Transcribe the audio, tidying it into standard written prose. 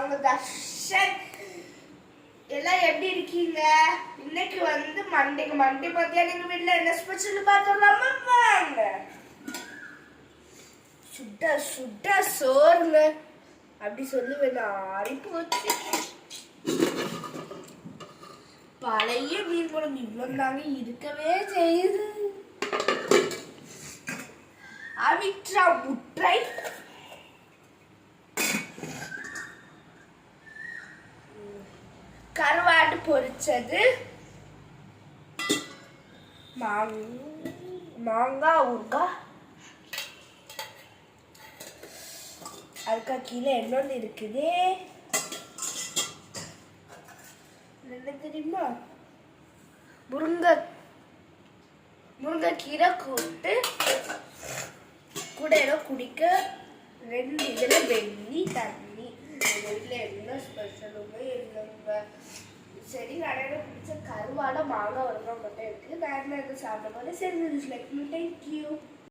நாங்க தர்ஷன் எல்லாம் எப்படி இருக்கீங்க? இன்னைக்கு வந்து மண்டே மத்தியானம் எங்க வீட்டுல என்ன ஸ்பெஷல் பார்த்தோம்லாமா? வாங்க. சுட சுட சோறுங்க. அப்படி சொல்லுவேன், ஆறி போச்சு. பழைய மீன் குழம்பு இவ்வளவு தாங்க இருக்கவே செய்யுது. அவிற்றா முட்டை, கருவாடு பொரிச்சது, மாங்காய் ஊறுகாய், அதுக்கா கீழே என்னொன்று இருக்குது என்ன தெரியுமா? முருங்கைக்கீரை கூட்டு கூட ஏதோ குடிக்க 2 இதில் வெள்ளி தண்ணி. இதில் என்ன ஸ்பெஷலுமே இல்லைங்க. சரி, கடையில பிடிச்ச கருவாடை மாங்காய் வருமா மட்டும் இருக்குது. நான் என்ன எதுவும் சாப்பிட போகிறேன். சரி, தேங்க்யூ.